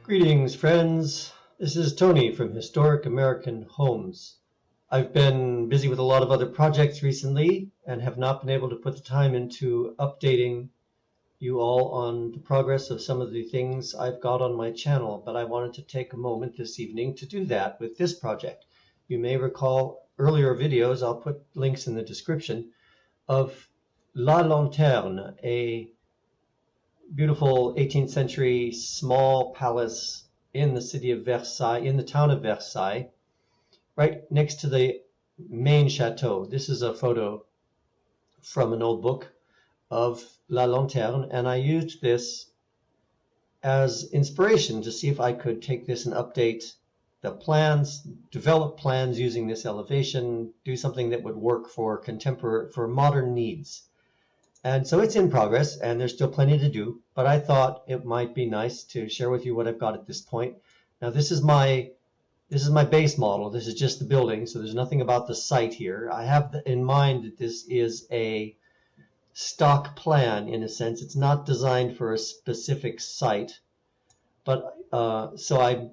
Greetings, friends. This is Tony from Historic American Homes. I've been busy with a lot of other projects recently and have not been able to put the time into updating you all on the progress of some of the things I've got on my channel, but I wanted to take a moment this evening to do that with this project. You may recall earlier videos, I'll put links in the description, of La Lanterne, a beautiful 18th century small palace in the city of Versailles, in the town of Versailles, right next to the main chateau. This is a photo from an old book of La Lanterne, and I used this as inspiration to see if I could take this and update the plans, develop plans using this elevation, do something that would work for modern needs. And so it's in progress, and there's still plenty to do, but I thought it might be nice to share with you what I've got at this point. Now, this is my base model. This is just the building, so there's nothing about the site here. I have in mind that this is a stock plan, in a sense. It's not designed for a specific site, but so I'm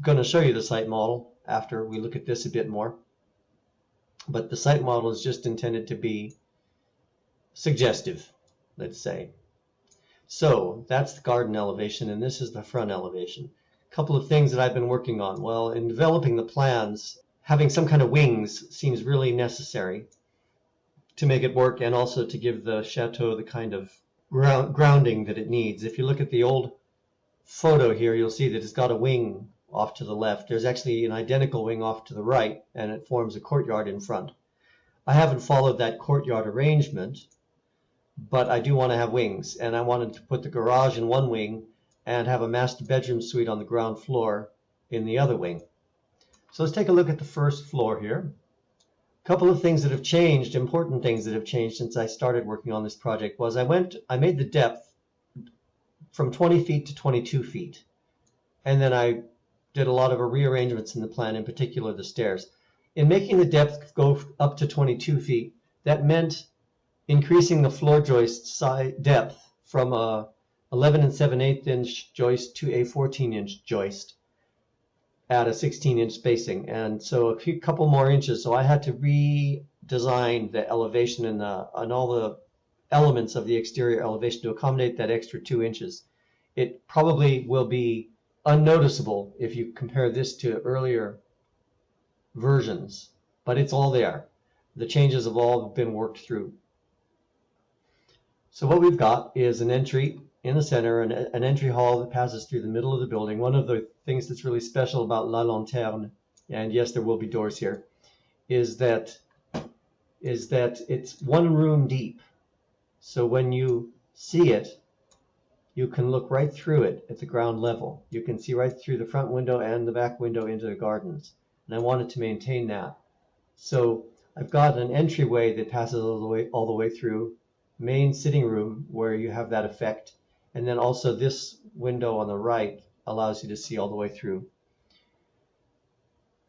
going to show you the site model after we look at this a bit more. But the site model is just intended to be suggestive, let's say. So that's the garden elevation, and this is the front elevation. A couple of things that I've been working on. Well, in developing the plans, having some kind of wings seems really necessary to make it work, and also to give the chateau the kind of grounding that it needs. If you look at the old photo here, you'll see that it's got a wing off to the left. There's actually an identical wing off to the right, and it forms a courtyard in front. I haven't followed that courtyard arrangement, but I do want to have wings, and I wanted to put the garage in one wing and have a master bedroom suite on the ground floor in the other wing. So let's take a look at the first floor here. A couple of things that have changed, important things that have changed since I started working on this project, was I made the depth from 20 feet to 22 feet, and then I did a lot of rearrangements in the plan, in particular the stairs. In making the depth go up to 22 feet, that meant increasing the floor joist depth from a 11 7/8 inch joist to a 14 inch joist at a 16-inch spacing, and so a couple more inches. So I had to redesign the elevation and all the elements of the exterior elevation to accommodate that extra 2 inches. It probably will be unnoticeable if you compare this to earlier versions, but it's all there. The changes have all been worked through. So what we've got is an entry in the center, an entry hall that passes through the middle of the building. One of the things that's really special about La Lanterne, and yes, there will be doors here, is that it's one room deep. So when you see it, you can look right through it at the ground level. You can see right through the front window and the back window into the gardens. And I wanted to maintain that. So I've got an entryway that passes all the way through, main sitting room where you have that effect, and then also this window on the right allows you to see all the way through.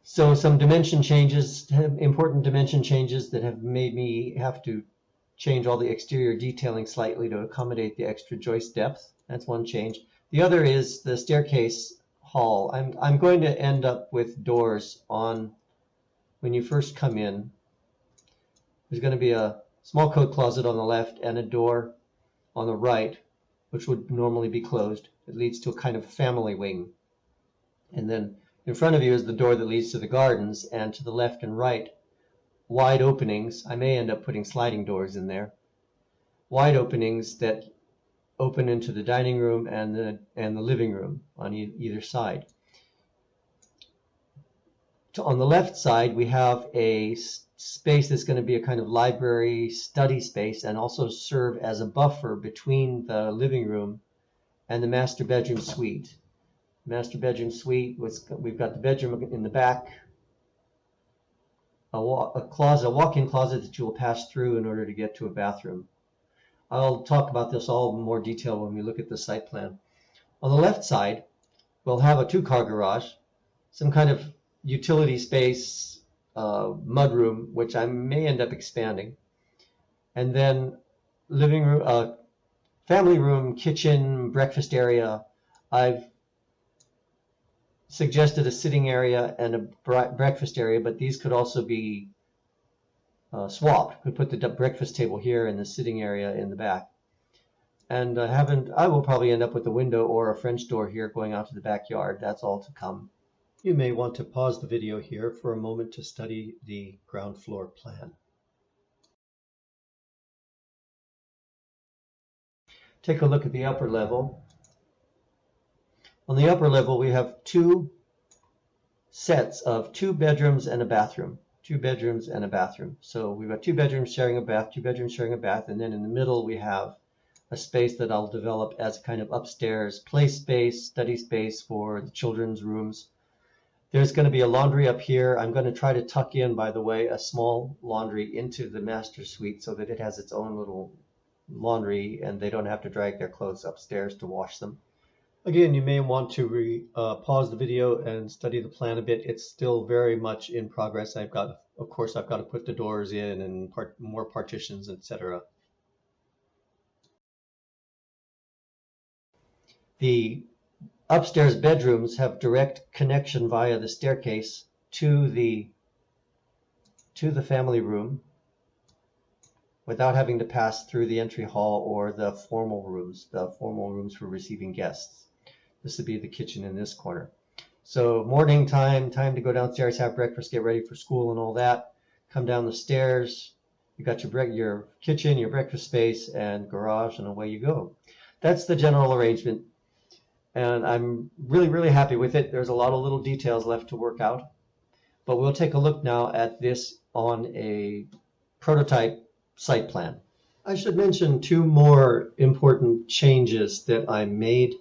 So some dimension changes, important dimension changes that have made me have to change all the exterior detailing slightly to accommodate the extra joist depth. That's one change. The other is the staircase hall. I'm going to end up with doors on, when you first come in, there's going to be a small coat closet on the left and a door on the right, which would normally be closed. It leads to a kind of family wing. And then in front of you is the door that leads to the gardens, and to the left and right, wide openings. I may end up putting sliding doors in there. Wide openings that open into the dining room and the living room on either side. On the left side, we have a space that's going to be a kind of library study space, and also serve as a buffer between the living room and the master bedroom suite. Master bedroom suite, we've got the bedroom in the back, a walk-in closet that you will pass through in order to get to a bathroom. I'll talk about this all in more detail when we look at the site plan. On the left side, we'll have a 2-car garage, some kind of utility space, mudroom, which I may end up expanding, and then living room, family room, kitchen, breakfast area. I've suggested a sitting area and a breakfast area, but these could also be swapped. We put the breakfast table here and the sitting area in the back. And I will probably end up with a window or a French door here going out to the backyard. That's all to come. You may want to pause the video here for a moment to study the ground floor plan. Take a look at the upper level. On the upper level, we have two sets of 2 bedrooms and a bathroom. 2 bedrooms and a bathroom. So we've got 2 bedrooms sharing a bath, 2 bedrooms sharing a bath, and then in the middle we have a space that I'll develop as a kind of upstairs play space, study space for the children's rooms. There's going to be a laundry up here. I'm going to try to tuck in, by the way, a small laundry into the master suite so that it has its own little laundry and they don't have to drag their clothes upstairs to wash them. Again, you may want to pause the video and study the plan a bit. It's still very much in progress. Of course, I've got to put the doors in and more partitions, etc. The upstairs bedrooms have direct connection via the staircase to the family room without having to pass through the entry hall or the formal rooms for receiving guests. This would be the kitchen in this corner. So morning time to go downstairs, have breakfast, get ready for school and all that. Come down the stairs. You got your kitchen, your breakfast space, and garage, and away you go. That's the general arrangement. And I'm really, really happy with it. There's a lot of little details left to work out. But we'll take a look now at this on a prototype site plan. I should mention 2 more important changes that I made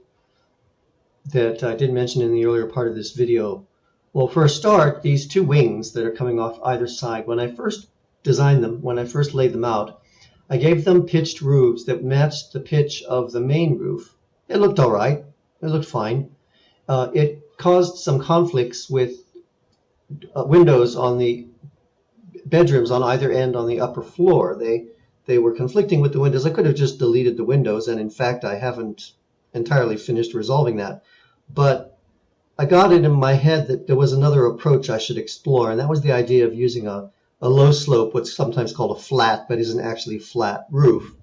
that I didn't mention in the earlier part of this video. Well, for a start, these 2 wings that are coming off either side, when I first designed them, when I first laid them out, I gave them pitched roofs that matched the pitch of the main roof. It looked all right. It looked fine. It caused some conflicts with windows on the bedrooms on either end on the upper floor. They were conflicting with the windows. I could have just deleted the windows, and in fact, I haven't entirely finished resolving that. But I got it in my head that there was another approach I should explore, and that was the idea of using a low slope, what's sometimes called a flat, but isn't actually flat roof,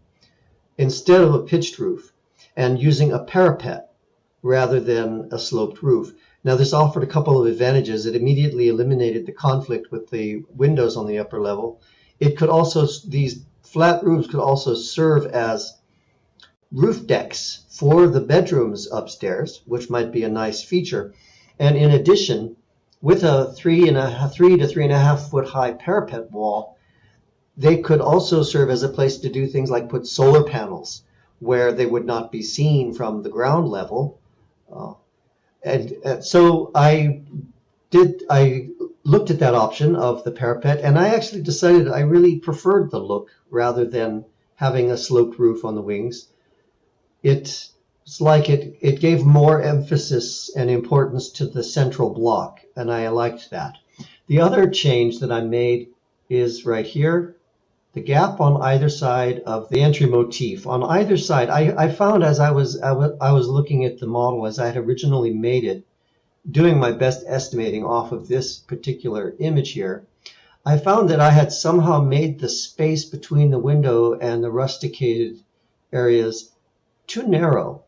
instead of a pitched roof, and using a parapet rather than a sloped roof. Now, this offered a couple of advantages. It immediately eliminated the conflict with the windows on the upper level. These flat roofs could also serve as roof decks for the bedrooms upstairs, which might be a nice feature. And in addition, with a 3 to 3.5 foot high parapet wall, they could also serve as a place to do things like put solar panels where they would not be seen from the ground level. So I looked at that option of the parapet, and I actually decided I really preferred the look rather than having a sloped roof on the wings. It's like it gave more emphasis and importance to the central block, and I liked that. The other change that I made is right here, the gap on either side of the entry motif. On either side, I found as I was looking at the model as I had originally made it, doing my best estimating off of this particular image here, I found that I had somehow made the space between the window and the rusticated areas too narrow.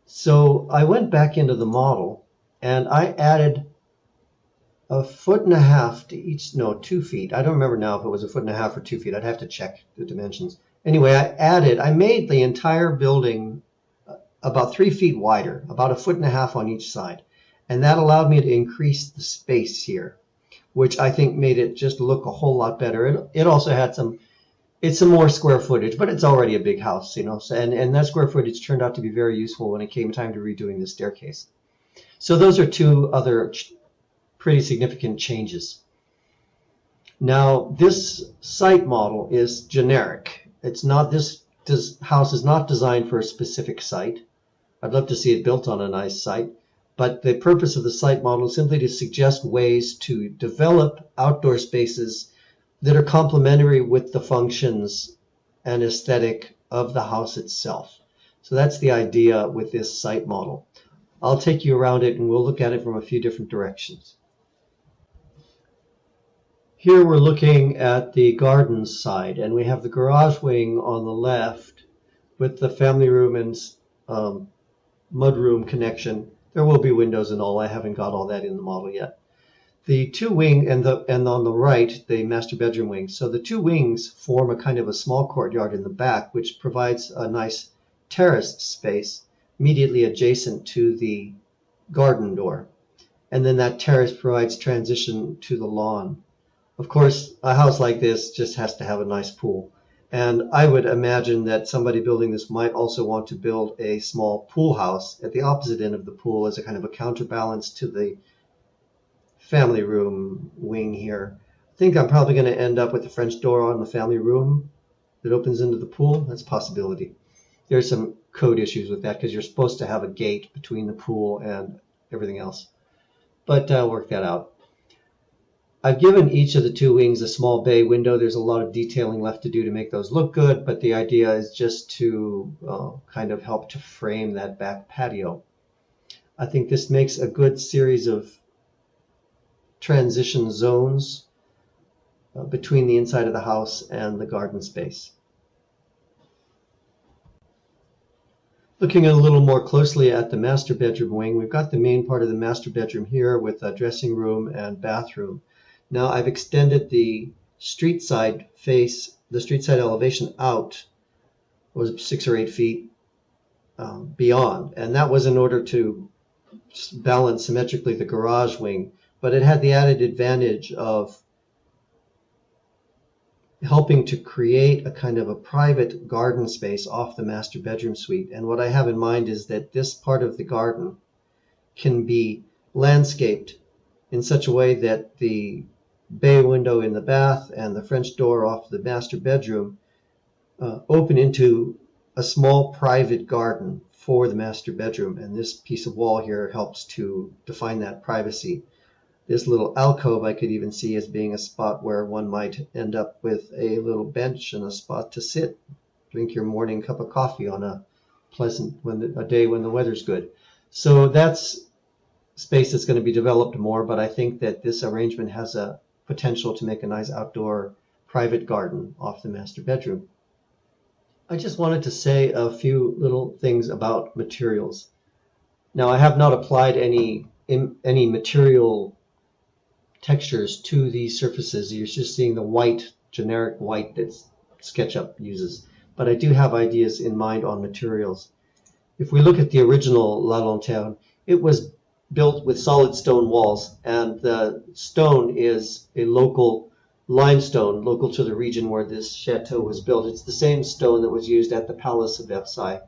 So I went back into the model and I added 1.5 feet to each, no, 2 feet. I don't remember now if it was 1.5 feet or 2 feet. I'd have to check the dimensions. Anyway, I made the entire building about 3 feet wider, about 1.5 feet on each side. And that allowed me to increase the space here, which I think made it just look a whole lot better. It also had some more square footage, but it's already a big house, you know. So, and that square footage turned out to be very useful when it came time to redoing the staircase. So those are 2 other pretty significant changes. Now, this site model is generic. This house is not designed for a specific site. I'd love to see it built on a nice site, but the purpose of the site model is simply to suggest ways to develop outdoor spaces that are complementary with the functions and aesthetic of the house itself. So that's the idea with this site model. I'll take you around it and we'll look at it from a few different directions. Here we're looking at the garden side, and we have the garage wing on the left with the family room and mudroom connection. There will be windows and all. I haven't got all that in the model yet. The two wing and on the right, the master bedroom wing. So the two wings form a kind of a small courtyard in the back, which provides a nice terraced space immediately adjacent to the garden door. And then that terrace provides transition to the lawn. Of course, a house like this just has to have a nice pool. And I would imagine that somebody building this might also want to build a small pool house at the opposite end of the pool as a kind of a counterbalance to the family room wing here. I think I'm probably going to end up with a French door on the family room that opens into the pool. That's a possibility. There's some code issues with that because you're supposed to have a gate between the pool and everything else. But work that out. I've given each of the two wings a small bay window. There's a lot of detailing left to do to make those look good, but the idea is just to kind of help to frame that back patio. I think this makes a good series of transition zones between the inside of the house and the garden space. Looking a little more closely at the master bedroom wing, we've got the main part of the master bedroom here with a dressing room and bathroom. Now I've extended the street side elevation out, was 6 or 8 feet beyond, and that was in order to balance symmetrically the garage wing, but it had the added advantage of helping to create a kind of a private garden space off the master bedroom suite. And what I have in mind is that this part of the garden can be landscaped in such a way that the bay window in the bath and the French door off the master bedroom open into a small private garden for the master bedroom. And this piece of wall here helps to define that privacy. This little alcove I could even see as being a spot where one might end up with a little bench and a spot to sit, drink your morning cup of coffee on a day when the weather's good. So that's space that's going to be developed more, but I think that this arrangement has a potential to make a nice outdoor private garden off the master bedroom. I just wanted to say a few little things about materials. Now, I have not applied any material textures to these surfaces. You're just seeing the white, generic white that Sketchup uses. But I do have ideas in mind on materials. If we look at the original La Lanterne, it was built with solid stone walls, and the stone is a local limestone, local to the region where this chateau was built. It's the same stone that was used at the Palace of Versailles.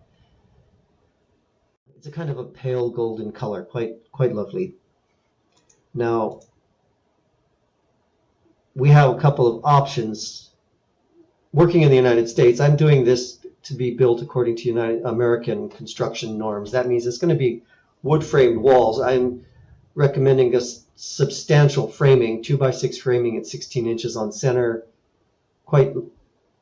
It's a kind of a pale golden color, quite lovely. Now, we have a couple of options. Working in the United States, I'm doing this to be built according to American construction norms. That means it's going to be wood-framed walls. I'm recommending a substantial framing, 2x6 framing at 16 inches on center, quite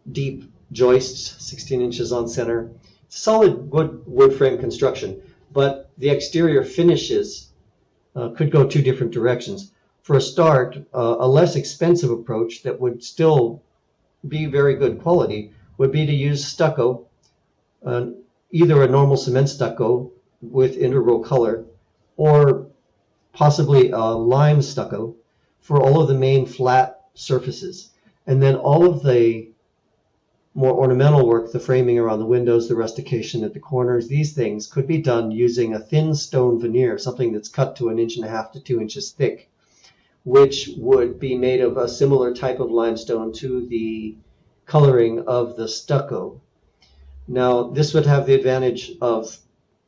deep joists, 16 inches on center. It's a solid wood frame construction, but the exterior finishes could go two different directions. For a start, a less expensive approach that would still be very good quality would be to use stucco, either a normal cement stucco with integral color, or possibly a lime stucco for all of the main flat surfaces. And then all of the more ornamental work, the framing around the windows, the rustication at the corners, these things could be done using a thin stone veneer, something that's cut to 1.5 inches to 2 inches thick, which would be made of a similar type of limestone to the coloring of the stucco. Now, this would have the advantage of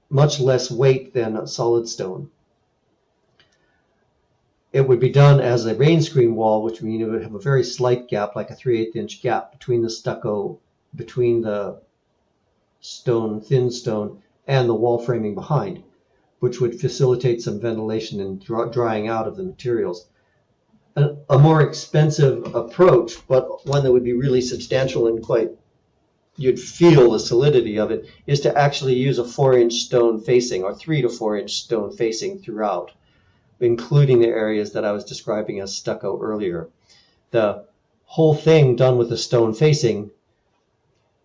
much less weight than a solid stone. It would be done as a rain screen wall, which means it would have a very slight gap, like a 3/8 inch gap between the stucco, between the stone, thin stone, and the wall framing behind, which would facilitate some ventilation and drying out of the materials. A more expensive approach, but one that would be really substantial and quite you'd feel the solidity of it, is to actually use a 4-inch stone facing or 3 to 4-inch stone facing throughout, including the areas that I was describing as stucco earlier. The whole thing done with a stone facing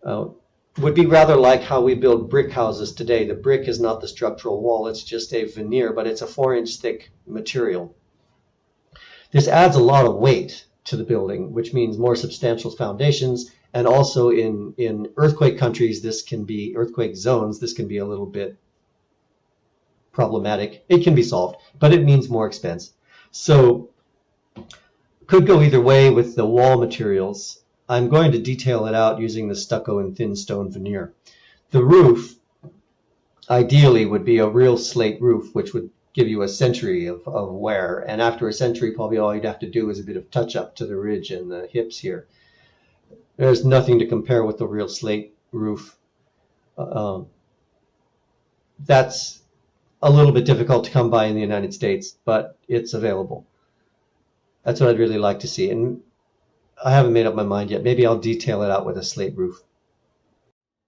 would be rather like how we build brick houses today. The brick is not the structural wall, it's just a veneer, but it's a 4-inch thick material. This adds a lot of weight to the building, which means more substantial foundations, and also in earthquake countries, earthquake zones, this can be a little bit problematic. It can be solved, but it means more expense. So could go either way with the wall materials. I'm going to detail it out using the stucco and thin stone veneer. The roof, ideally, would be a real slate roof, which would give you a century of wear. And after a century, probably all you'd have to do is a bit of touch up to the ridge and the hips here. There's nothing to compare with the real slate roof. That's a little bit difficult to come by in the United States, but it's available. That's what I'd really like to see. And I haven't made up my mind yet. Maybe I'll detail it out with a slate roof.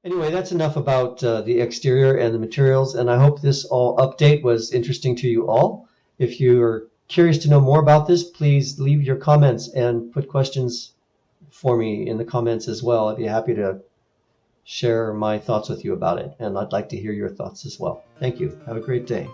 Anyway, that's enough about the exterior and the materials, and I hope this update was interesting to you all. If you're curious to know more about this, please leave your comments and put questions for me in the comments as well. I'd be happy to share my thoughts with you about it, and I'd like to hear your thoughts as well. Thank you. Have a great day.